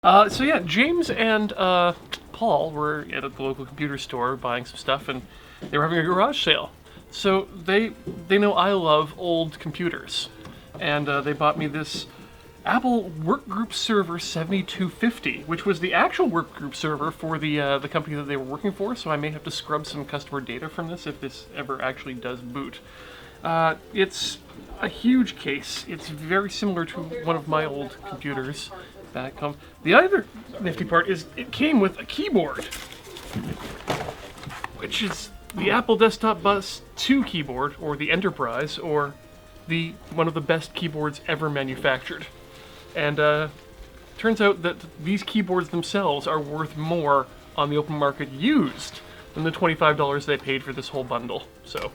So yeah, James and Paul were at the local computer store buying some stuff, and they were having a garage sale. So they know I love old computers, and they bought me this Apple Workgroup Server 7250, which was the actual workgroup server for the company that they were working for. So I may have to scrub some customer data from this if this ever actually does boot. It's a huge case. It's very similar to one of my old computers back home. The other nifty part is it came with a keyboard, which is the Apple Desktop Bus 2 keyboard, or the Enterprise, or one of the best keyboards ever manufactured. And turns out that these keyboards themselves are worth more on the open market used than the $25 they paid for this whole bundle. So.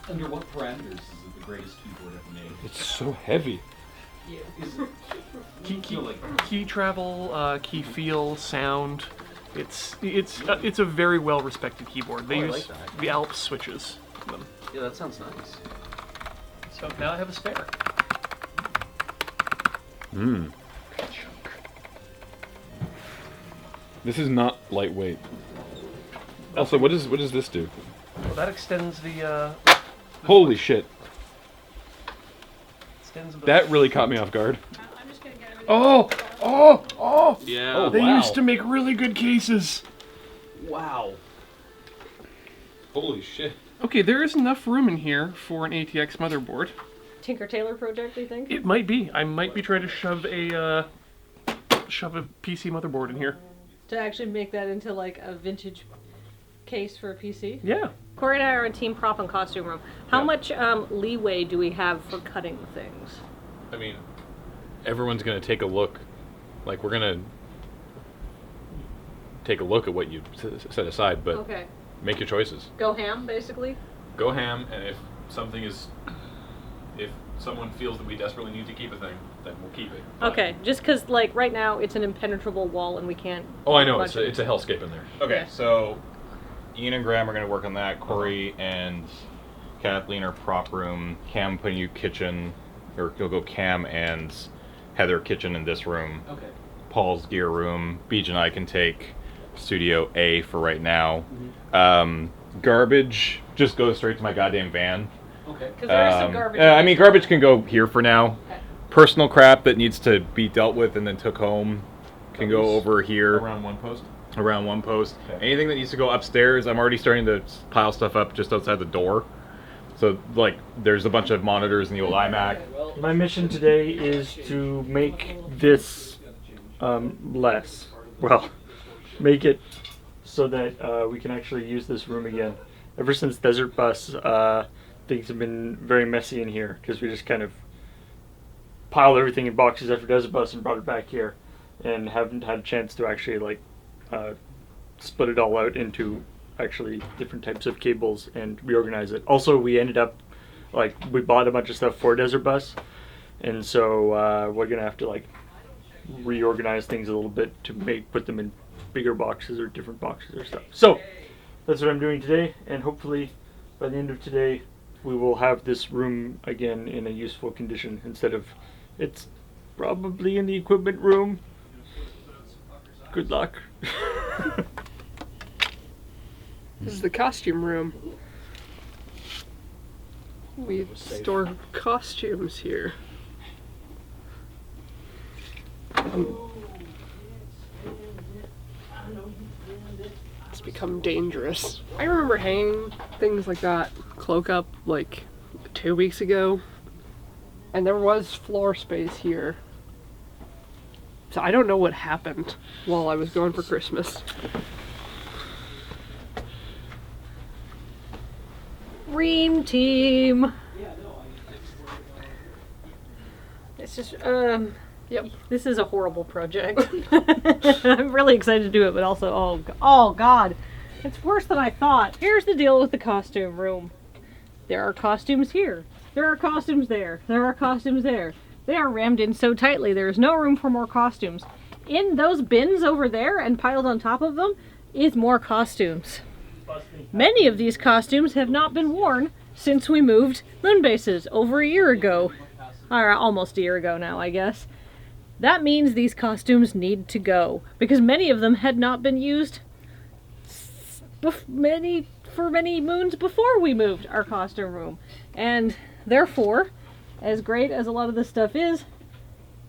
Under what parameters is it the greatest keyboard ever made? It's so heavy. Is it Key travel, key feel, sound. It's a very well respected keyboard. They use the Alps switches. Yeah, that sounds nice. So now I have a spare. Mmm. This is not lightweight. Also, what does this do? Well, that extends the Holy shit. Extends That really caught me off guard. I'm just gonna get everything. Oh! Yeah. Oh, They wow. used to make really good cases. Wow. Holy shit. Okay, there is enough room in here for an ATX motherboard. Tinker Tailor project, you think? It might be. I might be trying to shove a PC motherboard in here. To actually make that into like a vintage case for a PC? Yeah. Corey and I are in Team Prop and Costume Room. How Yeah. much leeway do we have for cutting things? I mean, everyone's gonna take a look. Like, we're gonna take a look at what you set aside, but Okay. make your choices. Go ham, basically? Go ham, and if someone feels that we desperately need to keep a thing, then we'll keep it. Okay, just because, like, right now it's an impenetrable wall and we can't... Oh, I know, budge it's a hellscape in there. Okay, Yeah. so Ian and Graham are going to work on that. Corey and Kathleen are prop room. Cam putting you kitchen, or you'll go Cam and Heather kitchen in this room. Okay. Paul's gear room. Beej and I can take Studio A for right now. Garbage just goes straight to my goddamn van. Okay. Because there is some garbage. I mean, garbage can go here for now. Okay. Personal crap that needs to be dealt with and then took home can go over here. Around one post. Around one post. Okay. Anything that needs to go upstairs, I'm already starting to pile stuff up just outside the door. So, like, there's a bunch of monitors in the old iMac. My mission today is to make this less. Well, make it so that we can actually use this room again. Ever since Desert Bus, things have been very messy in here because we just kind of piled everything in boxes after Desert Bus and brought it back here, and haven't had a chance to actually like split it all out into actually different types of cables and reorganize it. Also, we ended up we bought a bunch of stuff for Desert Bus, and so we're gonna have to like reorganize things a little bit to put them in bigger boxes or different boxes or stuff. So that's what I'm doing today, and hopefully by the end of today we will have this room again in a useful condition instead of it's probably in the equipment room. Good luck. This is the costume room. We store costumes here. It's become dangerous. I remember hanging things like that, cloak up, like 2 weeks ago. And there was floor space here. So I don't know what happened while I was going for Christmas. Dream team! It's just, Yep. this is a horrible project. I'm really excited to do it, but also, oh god, it's worse than I thought. Here's the deal with the costume room. There are costumes here. There are costumes there. There are costumes there. They are rammed in so tightly there is no room for more costumes. In those bins over there and piled on top of them is more costumes. Many of these costumes have not been worn since we moved moon bases over a year ago. Or almost a year ago now, I guess. That means these costumes need to go, because many of them had not been used for many moons before we moved our costume room. And therefore, as great as a lot of this stuff is,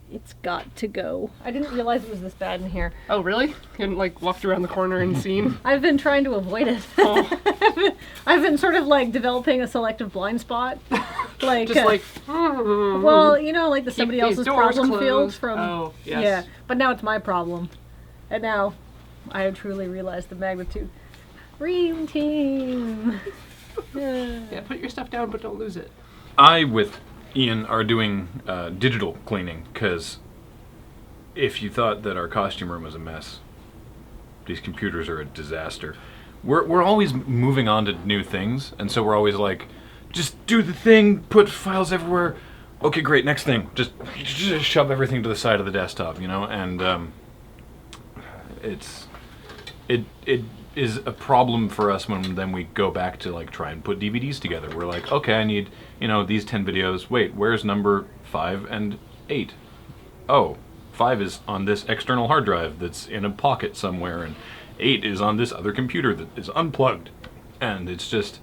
it's got to go. I didn't realize it was this bad in here. Oh, really? You hadn't, like, walked around the corner and seen? I've been trying to avoid it. Oh. I've been sort of like developing a selective blind spot. Like, Just like, well, you know, like the keep somebody these else's doors problem closed. field from. Oh, yes. Yeah, but now it's my problem. And now I have truly realized the magnitude. Dream team! Yeah, put your stuff down, but don't lose it. I, with Ian, are doing digital cleaning, because if you thought that our costume room was a mess, these computers are a disaster. We're always moving on to new things, and so we're always like, just do the thing, put files everywhere. Okay, great, next thing. Just shove everything to the side of the desktop, you know? And it is a problem for us when then we go back to like try and put DVDs together. We're like, okay, I need, you know, these 10 videos. Wait, where's number 5 and 8? Oh, 5 is on this external hard drive that's in a pocket somewhere, and 8 is on this other computer that is unplugged. And it's just,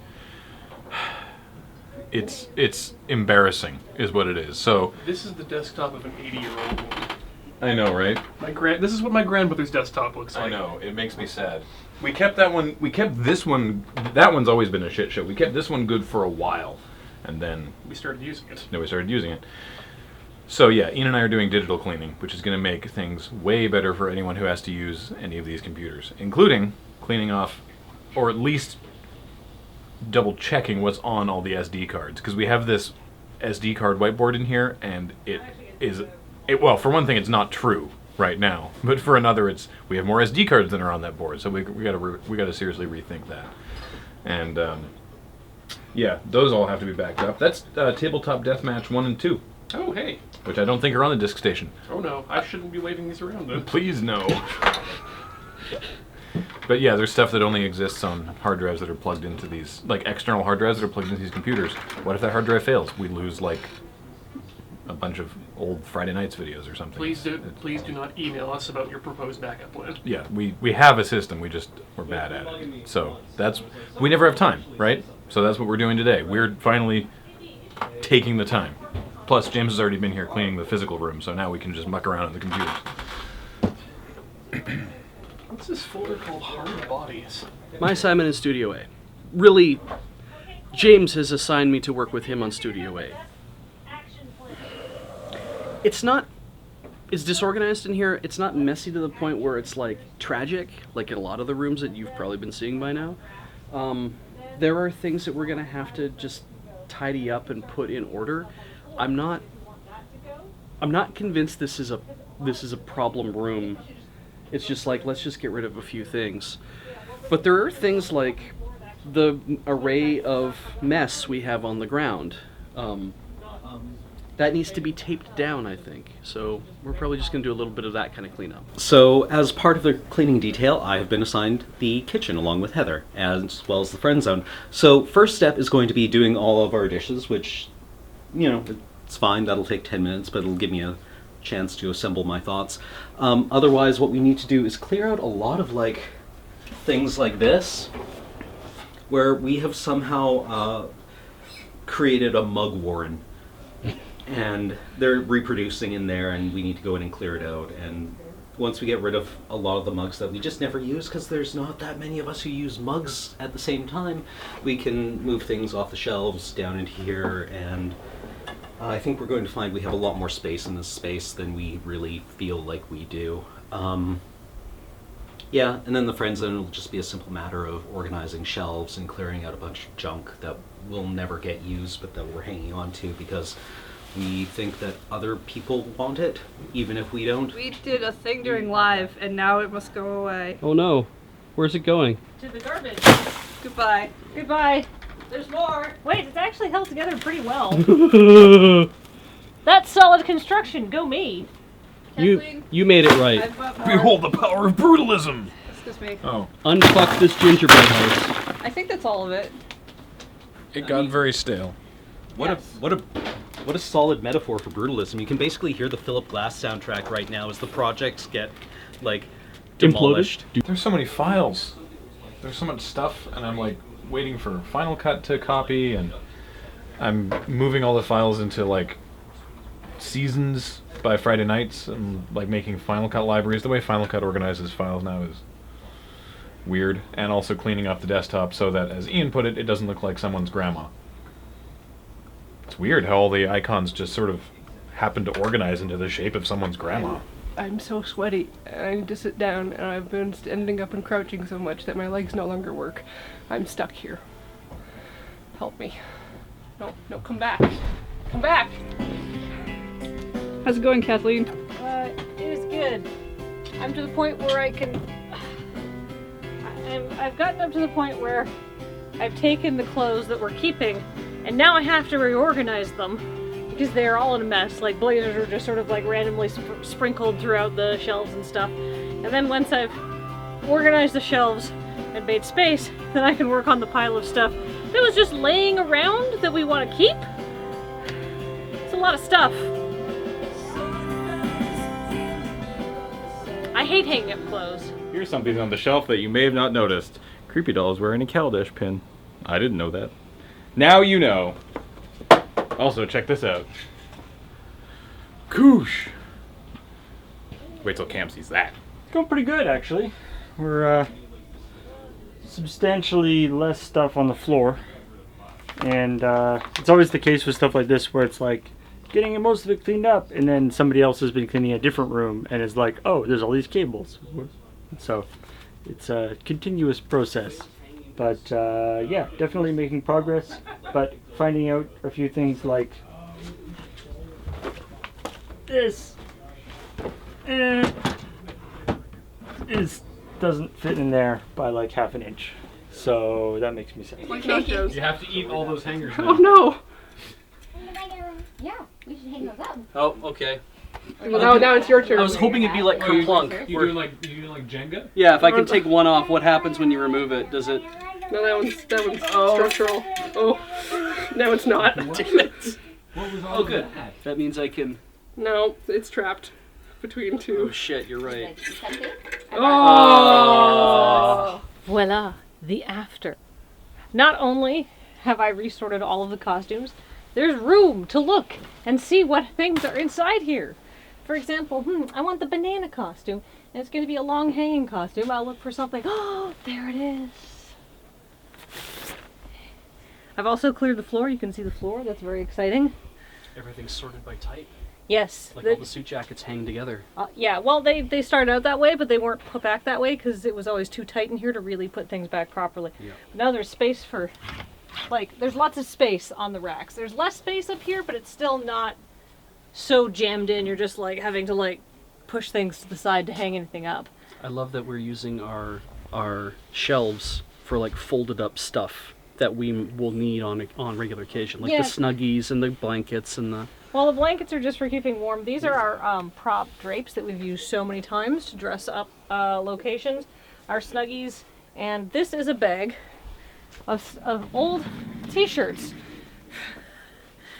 it's embarrassing is what it is. So This is the desktop of an 80-year-old woman. I know, right? This is what my grandmother's desktop looks like. I know, it makes me sad. We kept that one, we kept this one, that one's always been a shit show. We kept this one good for a while, and then We started using it. we started using it. So yeah, Ian and I are doing digital cleaning, which is going to make things way better for anyone who has to use any of these computers, including cleaning off, or at least double checking what's on all the SD cards, because we have this SD card whiteboard in here, and well, for one thing, it's not true right now, but for another, we have more SD cards than are on that board, so we gotta seriously rethink that. And yeah, those all have to be backed up. That's Tabletop Deathmatch 1 and 2, Oh, hey. which I don't think are on the disk station. Oh, no. I shouldn't be waving these around, then. Please no. But yeah, there's stuff that only exists on hard drives that are plugged into these, like external hard drives that are plugged into these computers. What if that hard drive fails? We lose like a bunch of old Friday Nights videos or something. Please do not email us about your proposed backup plan. Yeah, we have a system, we're bad at it. So we never have time, right? So that's what we're doing today. We're finally taking the time. Plus, James has already been here cleaning the physical room, so now we can just muck around on the computers. What's this folder called Hard Bodies? My assignment is Studio A. Really, James has assigned me to work with him on Studio A. It's disorganized in here. It's not messy to the point where it's like tragic, like in a lot of the rooms that you've probably been seeing by now. There are things that we're gonna have to just tidy up and put in order. I'm not convinced this is a problem room. It's just like, let's just get rid of a few things. But there are things like the array of mess we have on the ground. That needs to be taped down, I think. So we're probably just going to do a little bit of that kind of cleanup. So, as part of the cleaning detail, I have been assigned the kitchen along with Heather, as well as the friend zone. So, first step is going to be doing all of our dishes, which, you know, it's fine. That'll take 10 minutes, but it'll give me a chance to assemble my thoughts. Otherwise, what we need to do is clear out a lot of, like, things like this, where we have somehow created a mug warren. And they're reproducing in there, and we need to go in and clear it out. And once we get rid of a lot of the mugs that we just never use, because there's not that many of us who use mugs at the same time, we can move things off the shelves down into here, and I think we're going to find we have a lot more space in this space than we really feel like we do. Yeah, and then the friend zone will just be a simple matter of organizing shelves and clearing out a bunch of junk that will never get used, but that we're hanging on to because we think that other people want it, even if we don't. We did a thing during live, and now it must go away. Oh no. Where's it going? To the garbage. Goodbye. Goodbye. There's more. Wait, it's actually held together pretty well. That's solid construction. Go me. Kathleen, You made it right. I've got more. Behold the power of brutalism! Excuse me. Oh, Unfuck this gingerbread house. I think that's all of it. it got very stale. What Yes. a What a solid metaphor for brutalism. You can basically hear the Philip Glass soundtrack right now as the projects get, like, demolished. There's so many files. There's so much stuff, and I'm like waiting for Final Cut to copy, and I'm moving all the files into like seasons by Friday nights, and like making Final Cut libraries. The way Final Cut organizes files now is weird, and also cleaning up the desktop so that, as Ian put it, it doesn't look like someone's grandma. It's weird how all the icons just sort of happen to organize into the shape of someone's grandma. I'm so sweaty, and I need to sit down, and I've been ending up and crouching so much that my legs no longer work. I'm stuck here. Help me. No, come back. Come back! How's it going, Kathleen? It is good. I'm to the point where I can... I've gotten up to the point where I've taken the clothes that we're keeping, and now I have to reorganize them because they're all in a mess. Like, blazers are just sort of like randomly sprinkled throughout the shelves and stuff. And then once I've organized the shelves and made space, then I can work on the pile of stuff that was just laying around that we want to keep. It's a lot of stuff. I hate hanging up clothes. Here's something on the shelf that you may have not noticed. Creepy Doll is wearing a Kaladesh pin. I didn't know that. Now you know. Also, check this out. Koosh! Wait till Cam sees that. Going pretty good, actually. We're substantially less stuff on the floor, and it's always the case with stuff like this where it's like getting most of it cleaned up, and then somebody else has been cleaning a different room, and it's like, oh, there's all these cables. So it's a continuous process. But yeah, definitely making progress, but finding out a few things like this doesn't fit in there by like half an inch. So that makes me sad. You have to eat all those hangers now. Oh no! Yeah, we should hang those up. Oh, okay. Well, now it's your turn. I was hoping it'd be like Kerplunk. You doing like Jenga? Yeah, if I can take one off, what happens when you remove it? Does it... No, that one's structural. Oh, no, it's not. Damn it. What was all good. That means I can... No, it's trapped between Oh two. shit, you're right. Oh! Voila, the after. Not only have I resorted all of the costumes, there's room to look and see what things are inside here. For example, I want the banana costume, and it's going to be a long hanging costume. I'll look for something. Oh, there it is. I've also cleared the floor. You can see the floor. That's very exciting. Everything's sorted by type. Yes. Like all the suit jackets hang together. Yeah, well, they started out that way, but they weren't put back that way because it was always too tight in here to really put things back properly. Yeah. But now there's space for, like, there's lots of space on the racks. There's less space up here, but it's still not so jammed in. You're just, like, having to, like, push things to the side to hang anything up. I love that we're using our shelves for, like, folded up stuff that we will need on regular occasion. Like the Snuggies and the blankets and the... Well, the blankets are just for keeping warm. These are our prop drapes that we've used so many times to dress up locations. Our Snuggies, and this is a bag of old t-shirts.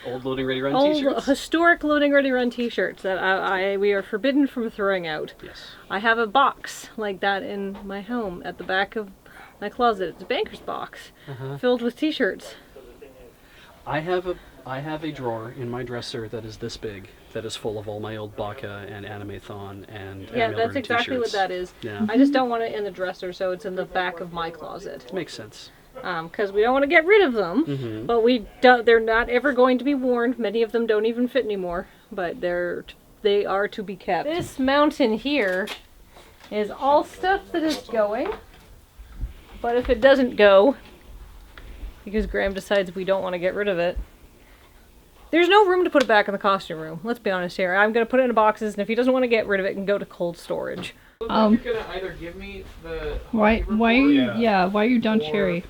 Old Loading Ready Run t-shirts? Old historic Loading Ready Run t-shirts that we are forbidden from throwing out. Yes. I have a box like that in my home at the back of my closet. It's a banker's box filled with t-shirts. I have a drawer in my dresser that is this big, that is full of all my old Baka and Animathon and Yeah, that's exactly what that is. Yeah. I just don't want it in the dresser, so it's in the back of my closet. Makes sense. Because we don't want to get rid of them, but they're not ever going to be worn. Many of them don't even fit anymore, but they are to be kept. This mountain here is all stuff that is going, but if it doesn't go, because Graham decides we don't want to get rid of it, there's no room to put it back in the costume room. Let's be honest here. I'm going to put it in boxes, and if he doesn't want to get rid of it, it can go to cold storage. You're gonna either give me the Why are you Don Cherry?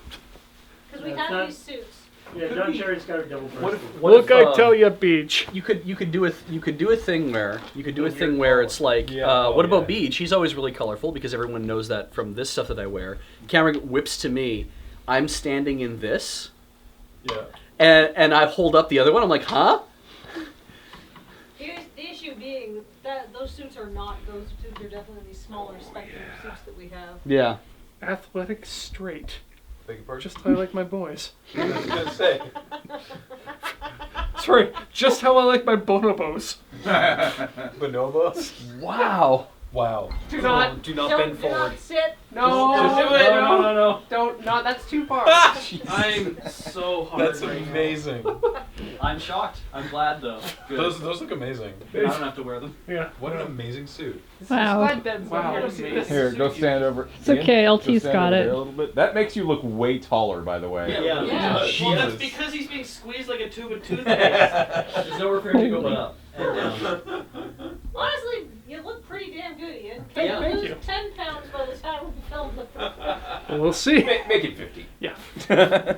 Because we have these suits. Yeah, John Cherry's got a double breast. I tell you, Beach. You could do a thing where it's like what about Beach? He's always really colorful because everyone knows that from this stuff that I wear. Camera whips to me. I'm standing in this. Yeah. And I hold up the other one. I'm like, huh? those suits are not those suits. Are definitely these smaller spectrum suits that we have. Yeah. Athletic straight. Beg your pardon? Just how I like my boys. I was gonna say. Sorry, just how I like my bonobos. Bonobos? Wow. Wow. Do not. Do not Don't- bend do forward. not sit. No. Just do it. No. Don't. No, that's too far. I'm so hard. That's amazing. I'm shocked. I'm glad though. Good. Those look amazing. I don't have to wear them. Yeah. What an amazing suit. Wow. Glad Ben's not here to see this. Here, go stand over. It's okay, LT's got it. A little bit. That makes you look way taller, by the way. Yeah. Well, Jesus. that's because he's being squeezed like a tube of toothpaste. There's nowhere for him to go but up and down. Honestly, you look pretty damn good, Ian. Yeah. Thank Lose you. 10 pounds by the time we film the. We'll see. Make it 50. Yeah.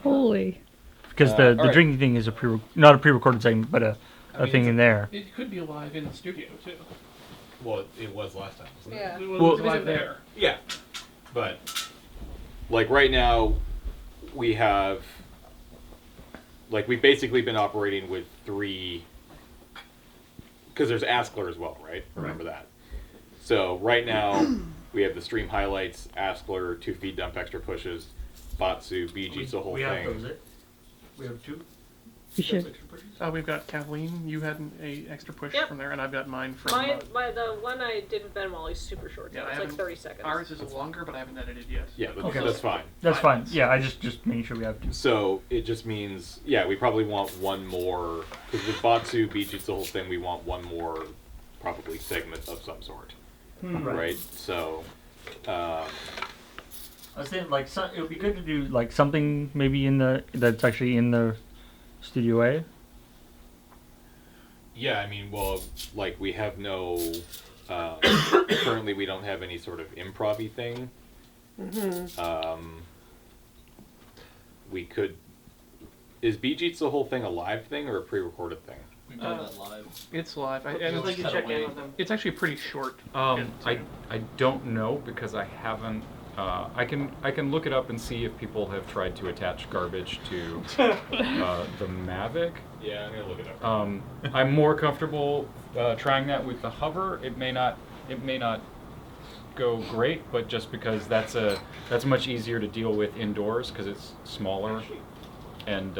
Holy. Because all the right. drinking thing is not a pre-recorded segment, but a thing in there. It could be live in the studio too. Well, it was last time, wasn't it? Yeah. It was Well- live there. Yeah. But, like, right now, we have. Like, we've basically been operating with 3. Because there's Askler as well, right? Remember that. So, right now, we have the stream highlights, Askler, 2 feed dump extra pushes, Batsu, BG, the whole thing. We have 2. You should. We've got Kathleen. You had a extra push Yep. from there, and I've got mine from. The one I did with Ben Wally is super short. Yeah, So I it's like haven't- 30 seconds. Ours is longer, but I haven't edited yet. Yeah, Okay. that's fine. That's 5 fine. minutes. Yeah, I just making sure we have 2. So it just means, yeah, we probably want one more, because with Batsu, Beach, it's the whole thing, we want one more, probably, segment of some sort. Right? So, I was saying like it would be good to do like something maybe that's actually in the Studio A. yeah, I mean, well, like, we have no, currently we don't have any sort of improv-y thing. We could, is Beach Eats the whole thing a live thing or a pre-recorded thing? We've done that live. It's live. And Just like you check in with them. it's actually pretty short. I don't know because I haven't. I can look it up and see if people have tried to attach garbage to the Mavic. Yeah, I'm gonna look it up. I'm more comfortable trying that with the hover. It may not go great, but just because that's much easier to deal with indoors because it's smaller, and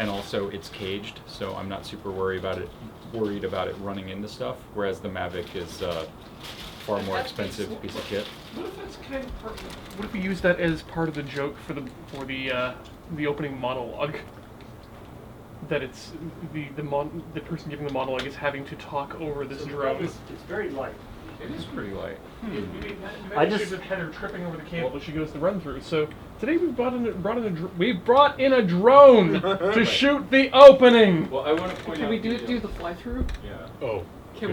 also it's caged, so I'm not super worried about it running into stuff. Whereas the Mavic is far more expensive piece of kit. What if that's kind of what if we use that as part of the joke for the opening monologue? That it's the person giving the monologue is having to talk over this drone. It's very light. It is pretty light. I just- with Heather tripping over the cable as she goes to run through. So today we brought in a drone to shoot the opening. Well, I want to point Can out we do the fly through? Yeah, Oh, Can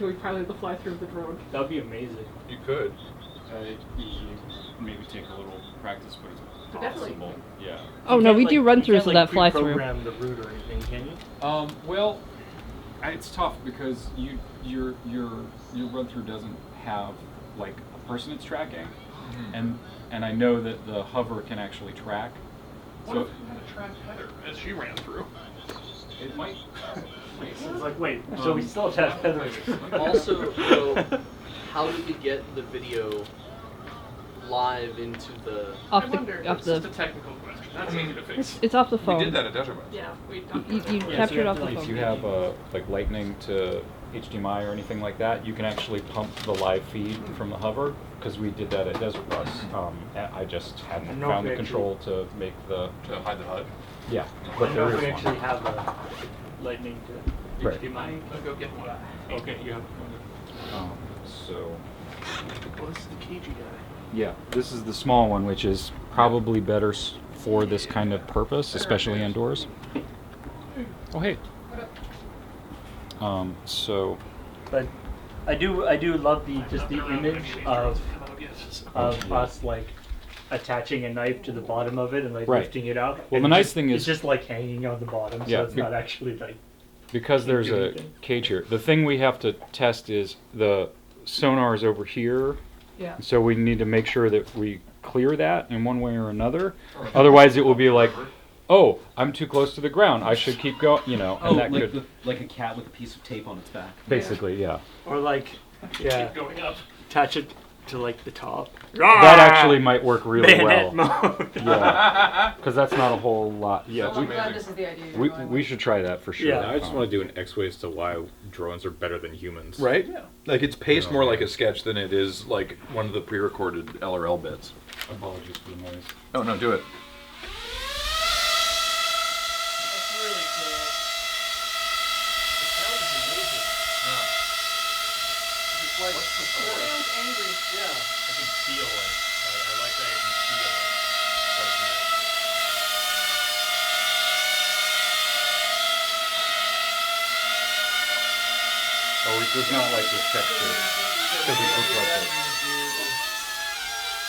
we pilot the fly through of the drone? That would be amazing. you could. maybe take a little practice, but it's Definitely. possible. Yeah. Oh no, we do run throughs of that fly through. Program the route or anything, can you? Well, it's tough because your run through doesn't have like a person it's tracking, and I know that the hover can actually track. What So if we had a track Heather as she ran through? it might. It's like wait, so we still have Heather. Also, so how do we get the video live into the? Off I wonder, off it's just a the. technical question. That's easy to fix. It's off the phone. We did that at Desert Bus. Yeah, we You capture it off the If phone. you have like lightning to HDMI or anything like that, you can actually pump the live feed from the hover because we did that at Desert Bus. I just hadn't No, found the we control to make the To hide the HUD. yeah, I but don't know there if we is actually one. have a lightning to Right. HDMI. I'll go get one. Okay, you have. So Well, this is the cagey guy. yeah, this is the small one, which is probably better for this kind of purpose, especially indoors. Oh hey. So But I do love the image of us like attaching a knife to the bottom of it and like Right. lifting it out. Well, And the it's nice just- thing it's is- just like hanging on the bottom, Yeah, so it's not actually like. because there's do a anything. cage here, the thing we have to test is the sonar is over here. Yeah. So we need to make sure that we clear that in one way or another. Otherwise, it will be like oh, I'm too close to the ground. I should keep going. You know, and that could like a cat with a piece of tape on its back. basically, yeah. Or like, yeah, Keep going up. attach it to like the top. That actually might work really Bayonet well. mode. Yeah, because that's not a whole lot. Yeah, I'm glad this is the idea you're we going we with. should try that for sure. Yeah. I just want to do an X-way as to why drones are better than humans. Right? Yeah. Like it's paced more like a sketch than it is like one of the pre-recorded LRL bits. Apologies for the noise. Oh no, do it. That's really cool. The sound is amazing. It's like Sounds angry. yeah. I can feel it. I like that I can feel it. Oh, it does not like this texture. Because it looks like this.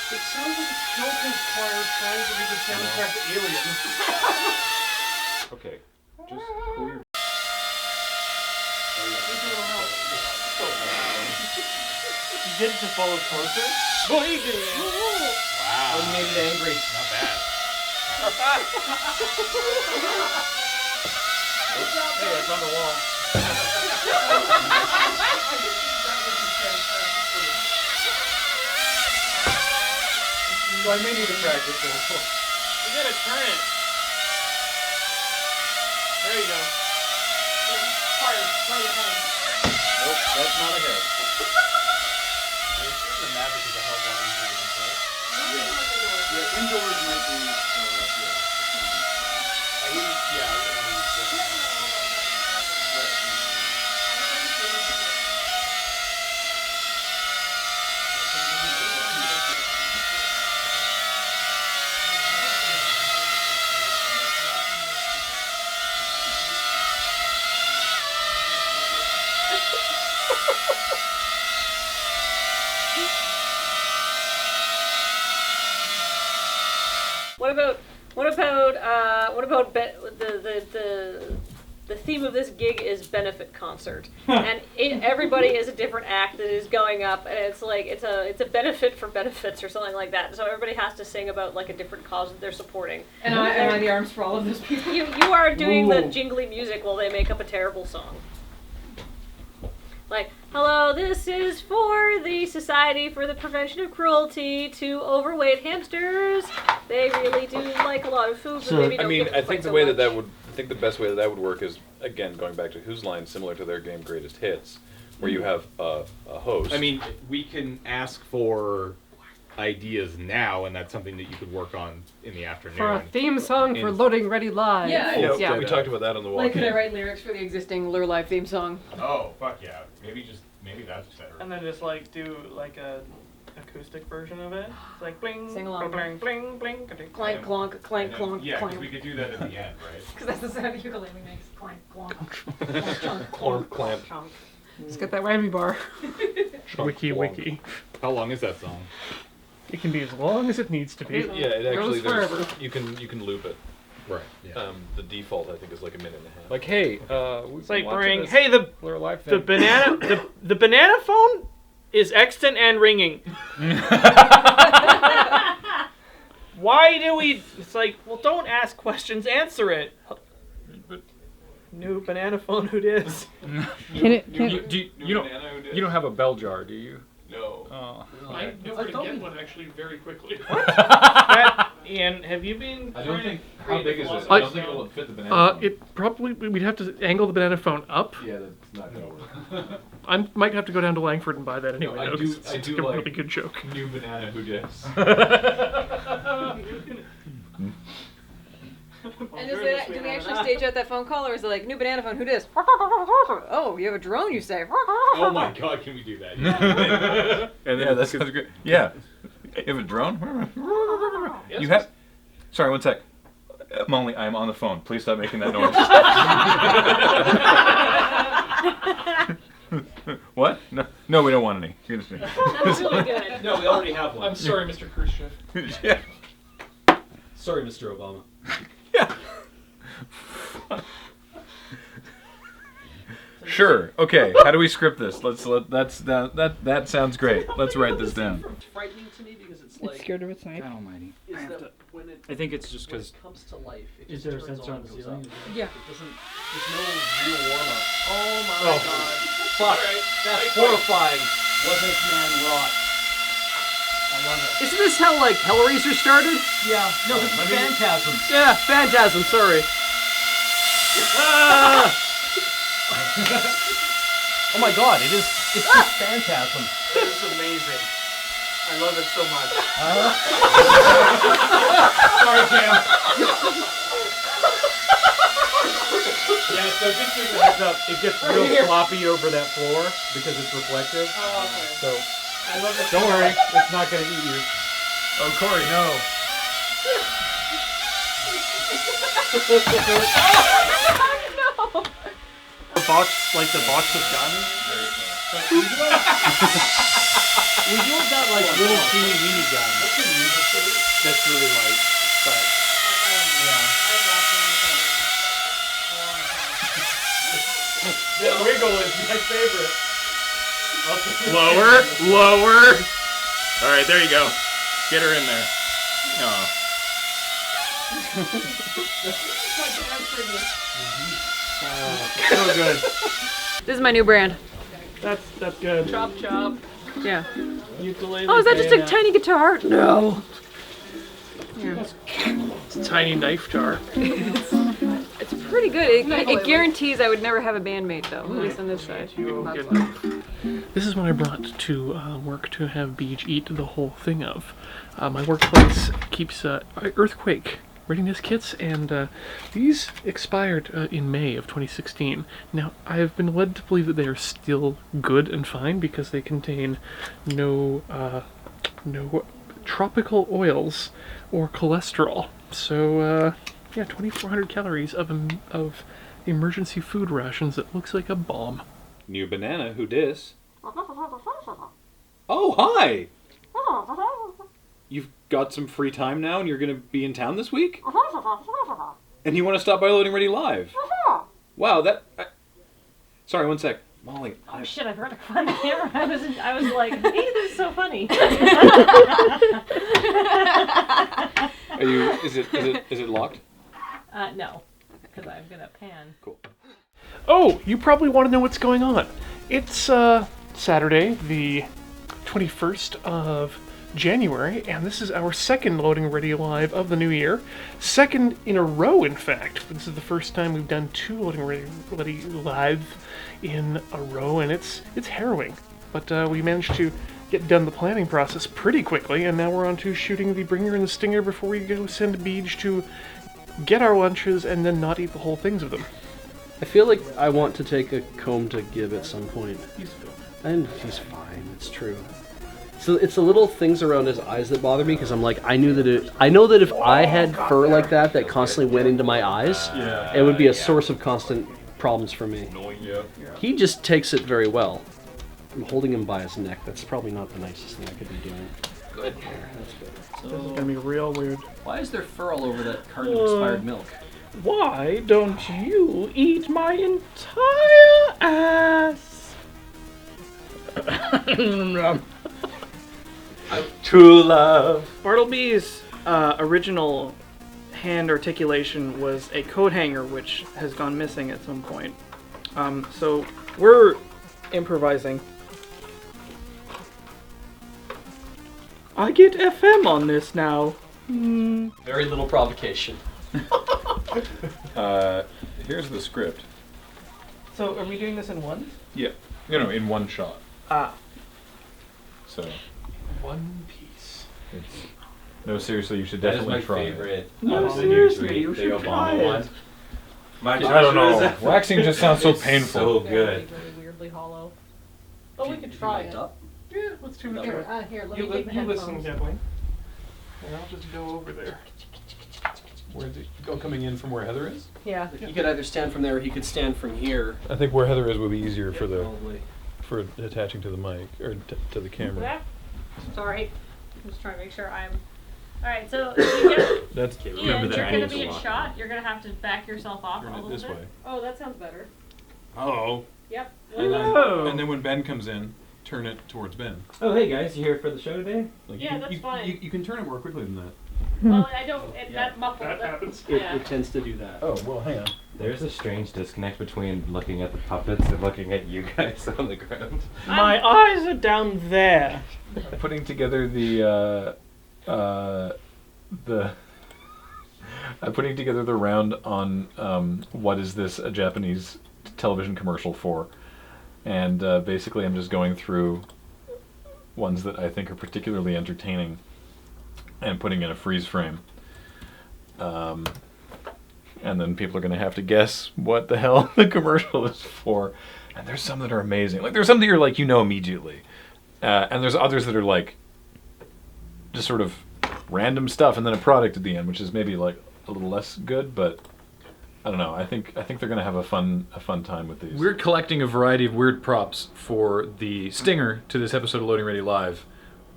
It sounds like a children's choir trying to do the soundtrack to Alien. Okay, just cool your. You get it to follow closer? Oh, you did. Wow. Oh, you made it angry. Not bad. Hey, it's on the wall. So I may need to practice a little. You gotta turn it. There you go. Nope, that's not a head. The Mavic is a hell of a lot easier to control. Yeah, indoors might be. I wouldn't. Yeah, I wouldn't use the. What about the theme of this gig is benefit concert, and everybody is a different act that is going up, and it's like it's a benefit for benefits or something like that. So everybody has to sing about like a different cause that they're supporting. And am I the arms for all of those people? You are doing the Ooh. jingly music while they make up a terrible song. Like, hello, this is for the Society for the Prevention of Cruelty to Overweight Hamsters. They really do like a lot of food, but So, maybe I don't mean, give I quite think the so way much. that would, I think the best way that would work is again going back to Whose Line, similar to their game Greatest Hits, where you have a host. I mean, we can ask for ideas now, and that's something that you could work on in the afternoon. For a theme song for In- Loading Ready Live. Yeah, yeah, we talked about that on the walk. Like, could I write lyrics for the existing Lure Live theme song? Oh, fuck yeah. Maybe that's better. And then just like do like a acoustic version of it. It's like bling, Sing along. bling, bling, bling, bling. Clank, clonk, clank, clonk, Yeah, because clank. we could do that at the end, right? Because that's the sound the ukulele makes. Clank, clonk. Clomp, clamp. Let's get that whammy bar. Wiki. How long is that song? It can be as long as it needs to be. Yeah, it actually Goes there's, forever. you can loop it. Right. Yeah. The default I think is like a minute and a half. Like, hey, It's like bring. Hey, the banana the banana phone is extant and ringing. Why do we? It's like, well, don't ask questions, answer it. New banana phone, who dis? You don't have a bell jar, do you? No. Oh. I know where to get one actually very quickly. Ian, have you been? I don't trying think. to How create big a is it? philosophy I don't think it phone? will fit the banana. It probably we'd have to angle the banana phone up. Yeah, that's not gonna work. I might have to go down to Langford and buy that anyway. I though, do- 'cause I it's do a like- really good joke. New banana who dis. And do they actually stage out that phone call, or is it like, new banana phone, who dis? Oh, you have a drone, you say. Oh my god, can we do that? Yeah. And Yeah, that sounds good. Yeah. You have a drone? Yes. You have. Sorry, one sec. I'm on the phone. Please stop making that noise. What? No, we don't want any. You understand? That's really good. No, we already have one. I'm sorry, Mr. Khrushchev. Yeah. Sorry, Mr. Obama. Yeah. Sure. Okay. How do we script this? That sounds great. Let's write this down. Frightening to me because it's It's like scared of its knife. God almighty. is that when it I think it's just When because. it comes to life, it Is just there a turns sensor on the and goes ceiling? up. Yeah. It doesn't. There's no real warm up. Oh my Oh. god. Fuck. That's horrifying. Wasn't man rot? I love it. Isn't this how like Hellraiser started? Yeah. No, this is Phantasm. Yeah, Phantasm. Sorry. Oh my god, it's just Phantasm. This is amazing. I love it so much. Sorry, Cam. Yeah, so just as a heads up, it gets real sloppy over that floor because it's reflective. Oh, okay. So I love it. don't worry, it's not gonna eat you. Oh, Corey, no. The box, like the box of diamonds. We do have that like little teeny weeny gun. That's really light, but the wiggle is my favorite. Lower, lower. All right, there you go. Get her in there. Oh. So good. This is my new brand. That's good. Chop chop. Yeah. Ukulele. Oh, is that just a bayonet. tiny guitar? No. It's a tiny knife jar. It's pretty good. It guarantees I would never have a bandmate though, at least on this side. This is what I brought to work to have Beej eat the whole thing of. My workplace keeps earthquake readiness kits, and these expired in May of 2016. Now, I have been led to believe that they are still good and fine because they contain no tropical oils or cholesterol. So, yeah, 2,400 calories of emergency food rations that looks like a bomb. New banana, who dis? Oh, hi! You've got some free time now and you're going to be in town this week? And you want to stop by Loading Ready Live? Wow, that... Sorry, one sec. Molly. Oh shit! I forgot to find the camera. I was like, hey, this is so funny. Are you... Is it locked? No, because I'm gonna pan. Cool. Oh, you probably want to know what's going on. It's Saturday, the 21st of January, and this is our second Loading Ready Live of the new year. Second in a row, in fact. This is the first time we've done two Loading Ready Live in a row, and it's harrowing. But we managed to get done the planning process pretty quickly, and now we're on to shooting the Bringer and the Stinger before we go send Beej to get our lunches and then not eat the whole things of them. I feel like I want to take a comb to Gib at some point. He's filmed. And he's fine. It's true. So it's the little things around his eyes that bother me because I'm like, I know that if I had fur like that constantly went into my eyes, it would be a source of constant problems for me. He just takes it very well. I'm holding him by his neck. That's probably not the nicest thing I could be doing. Good. That's good. This is gonna be real weird. Why is there fur all over that carton of expired milk? Why don't you eat my entire ass? True love. Bartleby's original hand articulation was a coat hanger, which has gone missing at some point. So we're improvising. I get FM on this now. Very little provocation. Here's the script. So are we doing this in one? Yeah. In one shot. Ah. So... One piece. No, seriously, you should definitely try favorite. No, the seriously, you the should Obama try it. one. I don't know. Waxing just sounds so painful. So good. Really weirdly hollow. But we could try it. Yeah, let's do it. Here, here, let me You get the listen, headphones. Kathleen. And I'll just go over there. Where's it coming in from where Heather is? Yeah. He could either stand from there or he could stand from here. I think where Heather is would be easier Probably. for attaching to the mic or to the camera. Yeah. Sorry. I'm just trying to make sure I'm. Alright, so you get, That's Ian, you're going to be in shot. You're going to have to back yourself off Turn a it little this bit. way. Oh, that sounds better. Oh. Yep. And then when Ben comes in, turn it towards Ben. Oh, hey guys, you here for the show today? Like Yeah, that's fine. You can turn it more quickly than that. Well, I don't. That muffled. That happens. It tends to do that. Oh, well, hang on. There's a strange disconnect between looking at the puppets and looking at you guys on the ground. My eyes are down there. Putting together the I'm putting together the round on what is this a Japanese television commercial for, and basically I'm just going through ones that I think are particularly entertaining and putting in a freeze frame. And then people are going to have to guess what the hell the commercial is for. And there's some that are amazing. Like there's some that you're like, you know immediately. And there's others that are like just sort of random stuff and then a product at the end, which is maybe like a little less good, but I don't know. I think they're going to have a fun time with these. We're collecting a variety of weird props for the stinger to this episode of Loading Ready Live,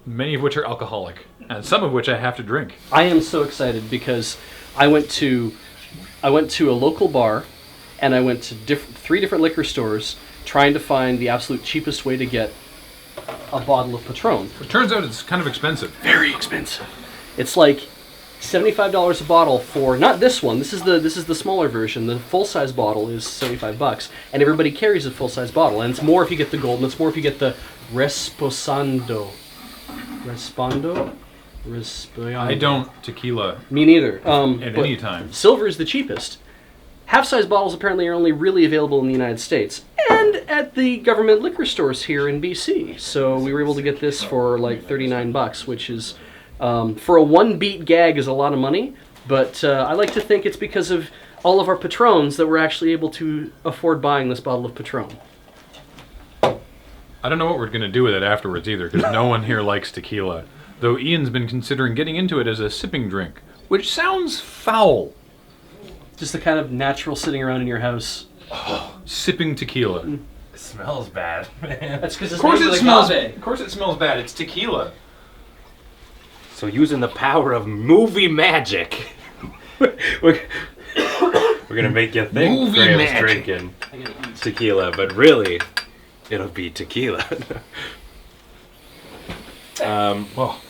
many of which are alcoholic, and some of which I have to drink. I am so excited because I went to a local bar, and I went to 3 different liquor stores trying to find the absolute cheapest way to get a bottle of Patron. It turns out it's kind of expensive. Very expensive. It's like $75 a bottle for not this one. This is the smaller version. The full size bottle is $75, and everybody carries a full size bottle. And it's more if you get the gold, and it's more if you get the Resposando. I don't tequila. Me neither. At any time. Silver is the cheapest. Half-size bottles apparently are only really available in the United States and at the government liquor stores here in BC. So we were able to get this for like $39, which is for a one-beat gag is a lot of money. But I like to think it's because of all of our Patrons that we're actually able to afford buying this bottle of Patron. I don't know what we're going to do with it afterwards either, because no one here likes tequila. Though Ian's been considering getting into it as a sipping drink, which sounds foul. Just the kind of natural sitting around in your house. Oh, sipping tequila. It smells bad, man. That's because Of course it smells bad. It's tequila. So using the power of movie magic, we're gonna make you think Movie Graham's magic. drinking tequila, but really, it'll be tequila. Well,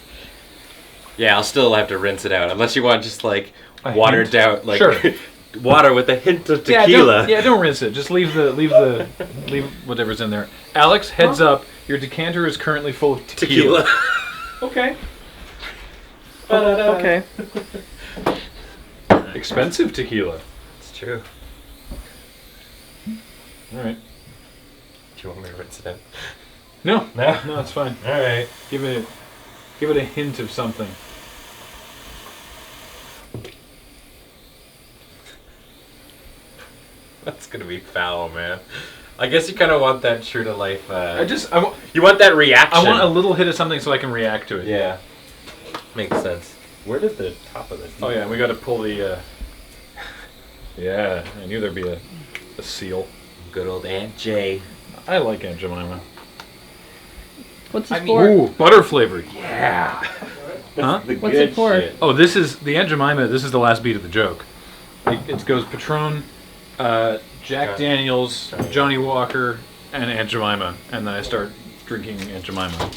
yeah, I'll still have to rinse it out, unless you want just like watered down, like Sure. water with a hint of tequila. Don't rinse it. Just leave whatever's in there. Alex, heads up. Your decanter is currently full of tequila. Okay. Okay. Expensive tequila. It's true. All right. Do you want me to rinse it out? No, No? it's fine. All right. Give it a hint of something. That's gonna be foul, man. I guess you kind of want that true to life. You want that reaction. I want a little hit of something so I can react to it. Yeah. Makes sense. Where did the top of this? Oh yeah, we got to pull the. Yeah, I knew there'd be a seal. Good old Aunt Jay. I like Aunt Jemima. What's it for? Ooh, butter flavored. Yeah. Huh? What's it for? Shit. Oh, this is the Aunt Jemima. This is the last beat of the joke. It goes Patron, Jack Daniels, Johnny Walker, and Aunt Jemima, and then I start drinking Aunt Jemima.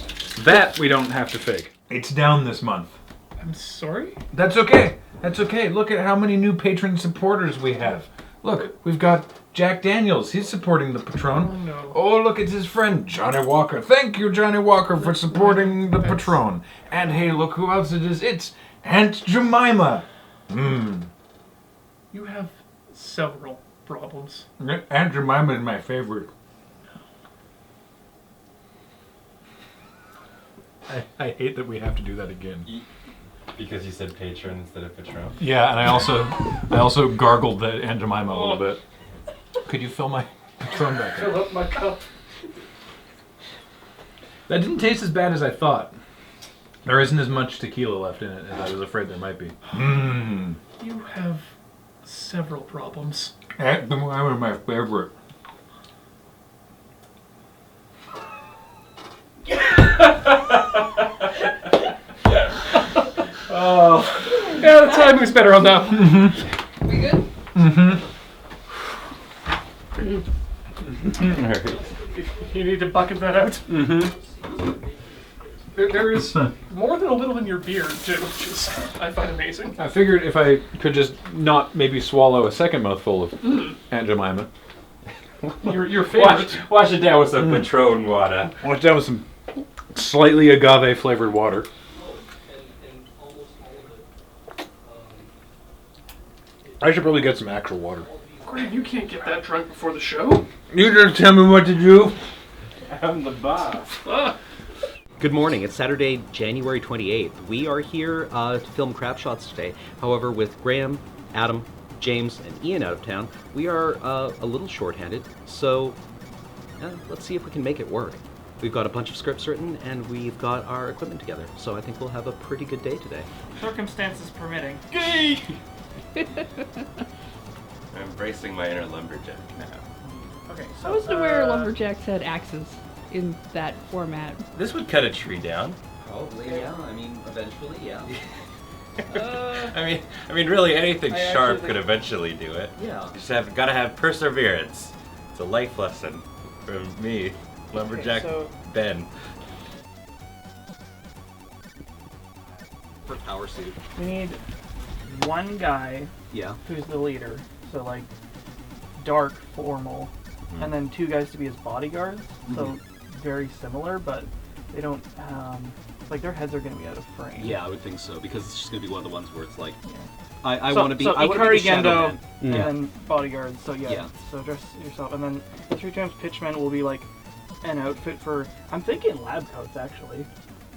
That we don't have to fake. It's down this month. I'm sorry? That's okay. That's okay. Look at how many new patron supporters we have. Look, we've got Jack Daniels. He's supporting the Patron. Oh, no. Oh, look, it's his friend, Johnny Walker. Thank you, Johnny Walker, for supporting the Patron. And hey, look who else it is. It's Aunt Jemima. You have several problems. Aunt Jemima is my favorite. I hate that we have to do that again. Because you said patron instead of Patron. Yeah, and I also gargled the Aunt Jemima a little bit. Could you fill my Patron back up? Fill up my cup. That didn't taste as bad as I thought. There isn't as much tequila left in it as I was afraid there might be. You have several problems. Aunt Jemima is my favorite. Oh. Yeah, the timing's better on that. We good? You need to bucket that out. There is more than a little in your beard, too, which is, I find amazing. I figured if I could just not maybe swallow a second mouthful of Aunt Jemima. Your favorite. Wash it down with some Patron water. Wash it down with some slightly agave flavored water. I should probably get some actual water. Greg, you can't get that drunk before the show. You just tell me what to do. I'm the boss. Good morning. It's Saturday, January 28th. We are here to film crap shots today. However, with Graham, Adam, James, and Ian out of town, we are a little short-handed. So let's see if we can make it work. We've got a bunch of scripts written, and we've got our equipment together. So I think we'll have a pretty good day today. Circumstances permitting. Gay! I'm embracing my inner lumberjack now. Okay, I wasn't aware lumberjacks had axes in that format. This would cut a tree down. Probably, yeah. I mean, eventually, yeah. I mean, really, anything sharp could eventually do it. Yeah. You just gotta have perseverance. It's a life lesson from me, lumberjack Ben. For power suit. We need one guy Yeah. who's the leader, so like dark, formal, and then two guys to be his bodyguards. So very similar, but they don't like their heads are going to be out of frame. Yeah, I would think so, because it's just going to be one of the ones where it's like, Yeah. I want to be. So I want to be the shadow Gendo, man. and Yeah. then bodyguards. So Yeah. So dress yourself, and then the 3 times pitchman will be like an outfit for. I'm thinking lab coats actually.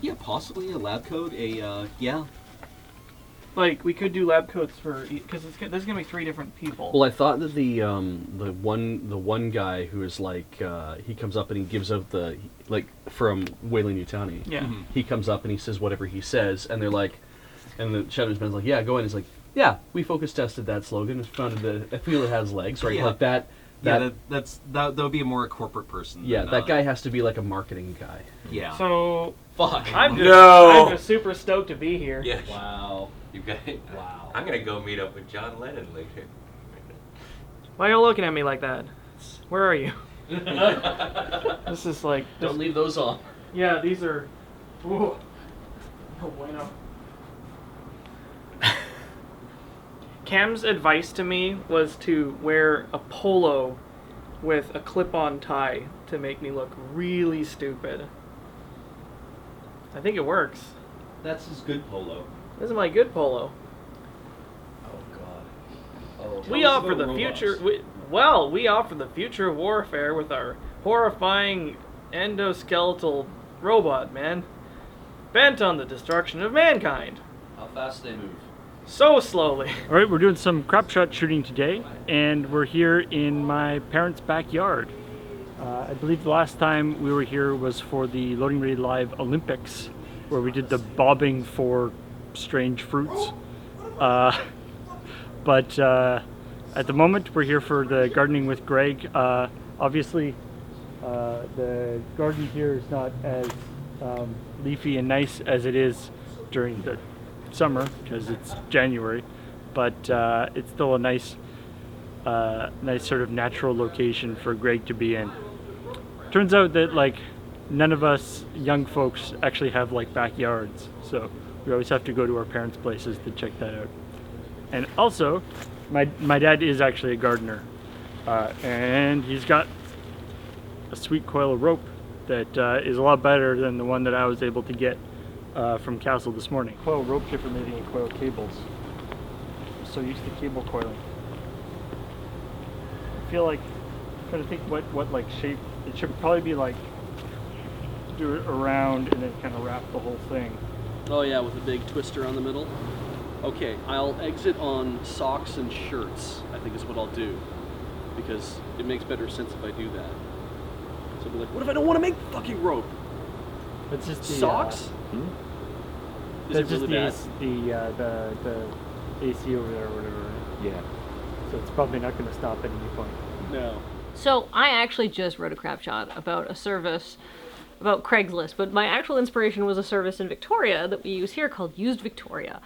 Yeah, possibly a lab coat. Yeah. Like we could do lab coats for because there's gonna be 3 different people. Well, I thought that the one guy who is like he comes up and he gives out the like from Wayland Yutani. Yeah. He comes up and he says whatever he says, and they're like, and the Shadows Man's like, yeah, go in. He's like, yeah, we focus tested that slogan. It's found that I feel it has legs, right? Yeah. Like that. That would be a more corporate person. Yeah, than, that guy has to be like a marketing guy. Yeah. So Fuck. I'm just super stoked to be here. Yeah. Wow. You got it. Wow. I'm gonna go meet up with John Lennon later. Why are you looking at me like that? Where are you? This is like. Don't leave those on. Yeah, these are. Ooh. No bueno. Cam's advice to me was to wear a polo with a clip-on tie to make me look really stupid. I think it works. That's his good polo. This is my good polo. Oh God. Oh. We offer the future. We offer the future of warfare with our horrifying endoskeletal robot man, bent on the destruction of mankind. How fast they move. So slowly. All right, we're doing some crap shot shooting today, and we're here in my parents' backyard. I believe the last time we were here was for the Loading Ready Live Olympics, where we did the bobbing for strange fruits. But at the moment, we're here for the gardening with Greg. Obviously, the garden here is not as leafy and nice as it is during the summer because it's January, but it's still a nice sort of natural location for Greg to be in. Turns out that like none of us young folks actually have like backyards, so we always have to go to our parents' places to check that out. And also, my dad is actually a gardener, and he's got a sweet coil of rope that is a lot better than the one that I was able to get from Castle this morning. Coil rope kit for making coil cables. So used to cable coiling. I feel like I'm trying to think what like shape it should probably be like. Do it around and then kind of wrap the whole thing. Oh yeah, with a big twister on the middle. Okay, I'll exit on socks and shirts, I think is what I'll do. Because it makes better sense if I do that. So I'll be like, what if I don't want to make fucking rope? That's just the, socks? Is That's it really bad? just the AC over there or whatever, right? Yeah. So it's probably not going to stop at any point. No. So I actually just wrote a crap shot about a service, about Craigslist, but my actual inspiration was a service in Victoria that we use here called Used Victoria,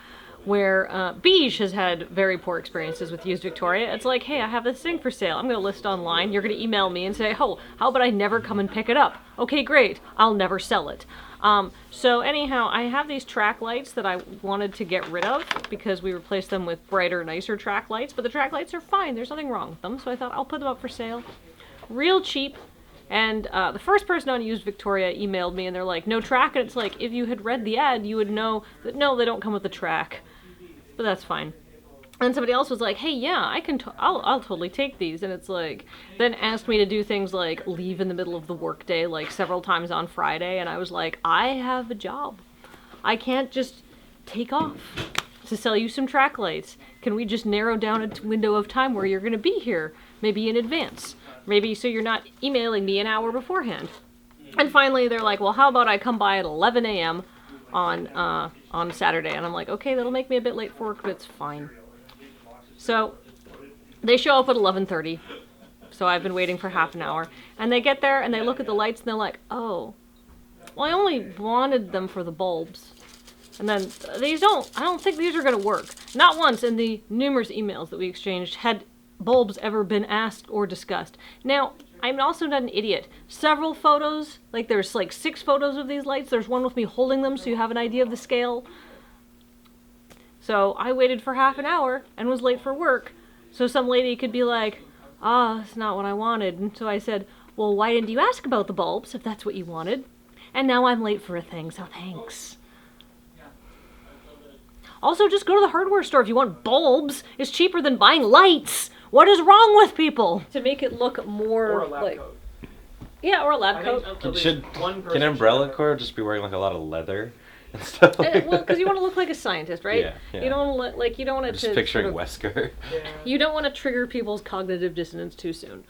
where Beige has had very poor experiences with used Victoria. It's like, hey, I have this thing for sale. I'm going to list online. You're going to email me and say, oh, how about I never come and pick it up? Okay, great. I'll never sell it. So anyhow, I have these track lights that I wanted to get rid of because we replaced them with brighter, nicer track lights, but the track lights are fine. There's nothing wrong with them, so I thought I'll put them up for sale. Real cheap. And the first person on Used Victoria emailed me and they're like, no track? And it's like, if you had read the ad, you would know that no, they don't come with the track. But that's fine. And somebody else was like, hey, yeah, I'll totally take these. And it's like, then asked me to do things like leave in the middle of the workday like several times on Friday. And I was like, I have a job. I can't just take off to sell you some track lights. Can we just narrow down a window of time where you're going to be here? Maybe in advance. Maybe so you're not emailing me an hour beforehand. And finally they're like, well, how about I come by at 11 a.m. on Saturday? And I'm like, okay, that'll make me a bit late for work, but it's fine. So they show up at 11:30. So I've been waiting for half an hour. And they get there and they look at the lights and they're like, oh, well, I only wanted them for the bulbs. And then I don't think these are going to work. Not once in the numerous emails that we exchanged had bulbs ever been asked or discussed. Now, I'm also not an idiot. Several photos, like there's like 6 photos of these lights. There's one with me holding them so you have an idea of the scale. So I waited for half an hour and was late for work. So some lady could be like, that's not what I wanted. And so I said, well, why didn't you ask about the bulbs if that's what you wanted? And now I'm late for a thing, so thanks. Also, just go to the hardware store if you want bulbs. It's cheaper than buying lights. What is wrong with people? To make it look more or a lab like... coat. Yeah, or a lab coat. Can Umbrella Corps just be wearing like a lot of leather and stuff? Like well, because you want to look like a scientist, right? Yeah. You don't want to like you don't want it Just to. picturing sort of, Wesker. Yeah. You don't want to trigger people's cognitive dissonance too soon.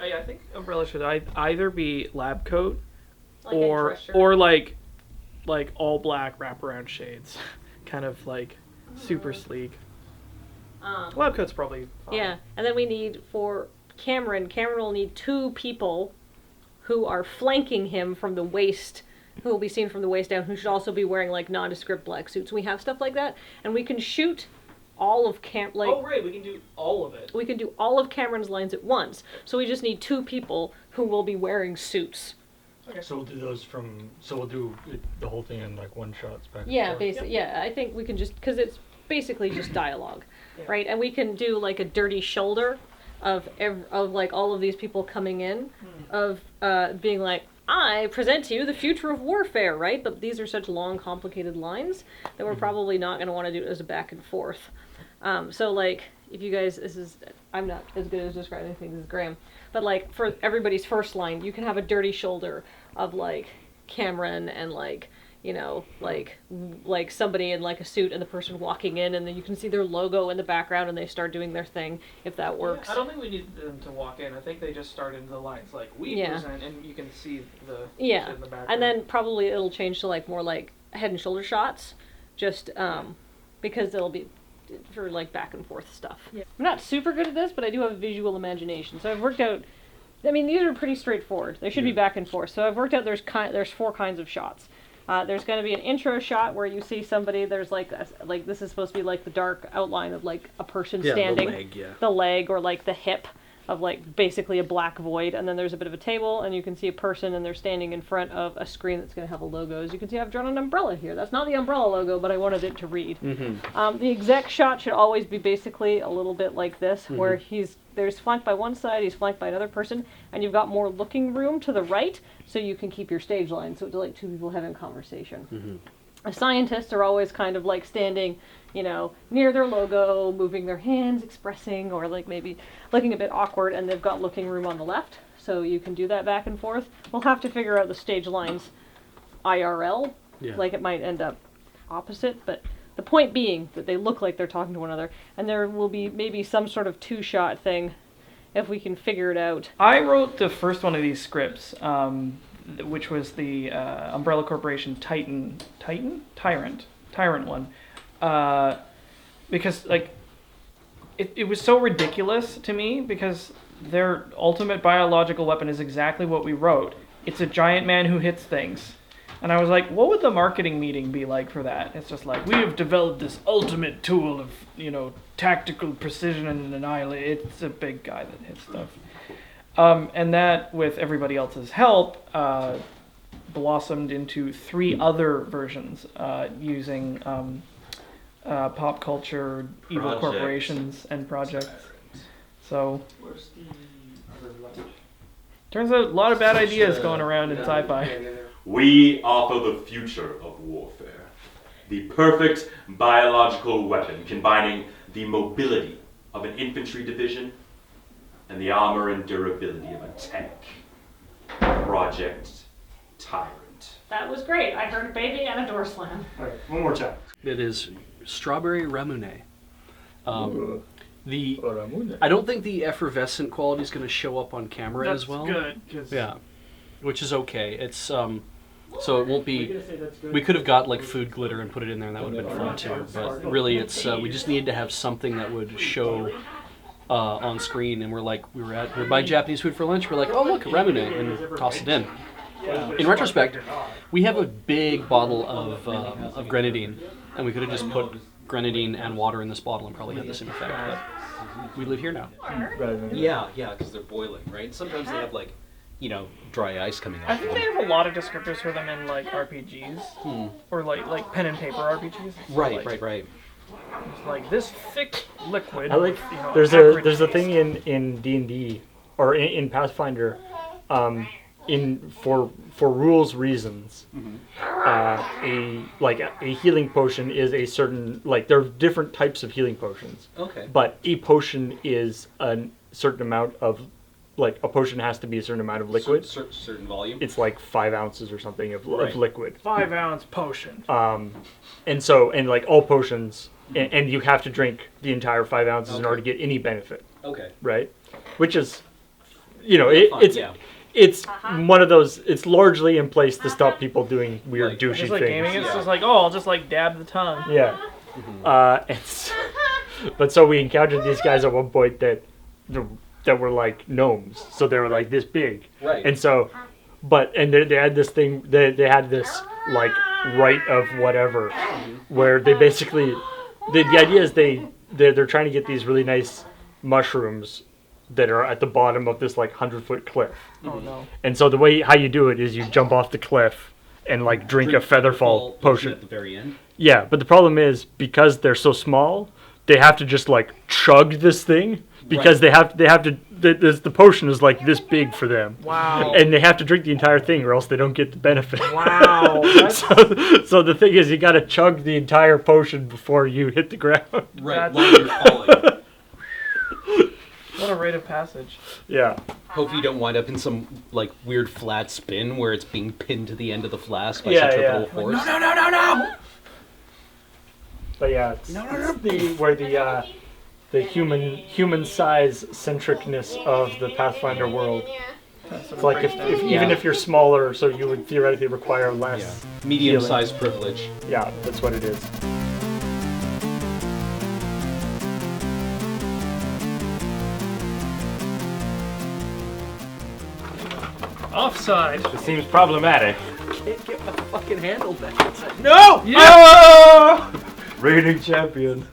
I think Umbrella should either be lab coat Like a or dress shirt. or like all black wraparound shades, kind of like super sleek. Lab coat's probably fine. Yeah, and then we need for Cameron. Cameron will need 2 people who are flanking him from the waist, who will be seen from the waist down, who should also be wearing like nondescript black suits. We have stuff like that, and we can shoot all of Oh right, we can do all of it. We can do all of Cameron's lines at once. So we just need 2 people who will be wearing suits. Okay. So we'll do those so we'll do the whole thing in like one shots back. Yeah, basically. Yeah, I think we can just because it's basically just dialogue, right? And we can do like a dirty shoulder of like all of these people coming in, of being like, I present to you the future of warfare, right? But these are such long, complicated lines that we're probably not going to want to do it as a back and forth. So like, if you guys, I'm not as good as describing things as Graham, but like for everybody's first line, you can have a dirty shoulder of like Cameron and like, you know, like somebody in like a suit and the person walking in, and then you can see their logo in the background and they start doing their thing, if that works. Yeah, I don't think we need them to walk in. I think they just start into the lines like we present, and you can see the shit in the background. And then probably it'll change to like more like head and shoulder shots, just because it'll be for like back and forth stuff. Yeah. I'm not super good at this, but I do have a visual imagination, so I've worked out. I mean, these are pretty straightforward. They should be back and forth. So I've worked out there's 4 kinds of shots. There's going to be an intro shot where you see somebody. There's like this is supposed to be like the dark outline of like a person standing, the leg or like the hip of like basically a black void, and then there's a bit of a table, and you can see a person, and they're standing in front of a screen that's going to have a logo. As you can see, I've drawn an umbrella here. That's not the umbrella logo, but I wanted it to read. The exec shot should always be basically a little bit like this, where there's flanked by one side, he's flanked by another person, and you've got more looking room to the right, so you can keep your stage line, so it's like 2 people having a conversation. Scientists are always kind of like standing, you know, near their logo, moving their hands, expressing, or like maybe looking a bit awkward, and they've got looking room on the left, so you can do that back and forth. We'll have to figure out the stage lines IRL, like it might end up opposite, but the point being that they look like they're talking to one another, and there will be maybe some sort of 2-shot thing if we can figure it out. I wrote the first one of these scripts, which was the Umbrella Corporation Tyrant one, because like it was so ridiculous to me, because their ultimate biological weapon is exactly what we wrote. It's a giant man who hits things. And I was like, what would the marketing meeting be like for that? It's just like, we have developed this ultimate tool of, tactical precision and annihilation. It's a big guy that hits stuff. And that, with everybody else's help, blossomed into 3 other versions using pop culture, evil Projects. corporations, and projects. So, turns out a lot of bad ideas going around in sci-fi. We offer the future of warfare. The perfect biological weapon combining the mobility of an infantry division and the armor and durability of a tank. Project Tyrant. That was great. I heard a baby and a door slam. Alright, one more time. It is strawberry ramune. Ramune. I don't think the effervescent quality is going to show up on camera That's as well. good, 'cause- Yeah, which is okay. It's so it won't be. We could have got like food glitter and put it in there, and that would have been fun too. But really, it's we just need to have something that would show on screen. And we're buying Japanese food for lunch. We're like, oh look, ramune, and toss it in. In retrospect, we have a big bottle of grenadine, and we could have just put grenadine and water in this bottle and probably had the same effect. But we live here now. Yeah, because they're boiling, right? Sometimes they have like, dry ice coming out. I think they have a lot of descriptors for them in like RPGs, or like pen and paper RPGs. It's Right. It's like this thick liquid. I like. with, There's a thing in D&D or in Pathfinder, for rules reasons. A healing potion is a certain there are different types of healing potions. Okay. But a potion is a certain amount of a potion has to be a certain amount of liquid. Certain volume. It's like 5 ounces or something of liquid. 5 ounce potion. And all potions, and you have to drink the entire 5 ounces in order to get any benefit. Okay. Right? Which is, it's one of those. It's largely in place to stop people doing weird douchey Just like things. gaming, it's just like, I'll just dab the tongue. Yeah. But so we encountered these guys at one point that were like gnomes, so they were like this big. Right. And so, they had this thing. They had this rite of whatever, where they basically the idea is they're trying to get these really nice mushrooms that are at the bottom of this 100-foot cliff. Oh no. And so how you do it is you jump off the cliff and drink a featherfall potion at the very end. Yeah, but the problem is because they're so small, they have to just chug this thing because they have to. The potion is this big for them. Wow. And they have to drink the entire thing or else they don't get the benefit. Wow. So the thing is, you got to chug the entire potion before you hit the ground. Right. While you're falling. What a rite of passage. Yeah. Hope you don't wind up in some weird flat spin where it's being pinned to the end of the flask by centripetal force. No. But yeah, it's where the human size centricness of the Pathfinder world. It's even if you're smaller, so you would theoretically require less. Medium-sized privilege. Yeah, that's what it is. Offside. It seems problematic. Can't get my fucking handle back. No! Yeah! Reigning champion.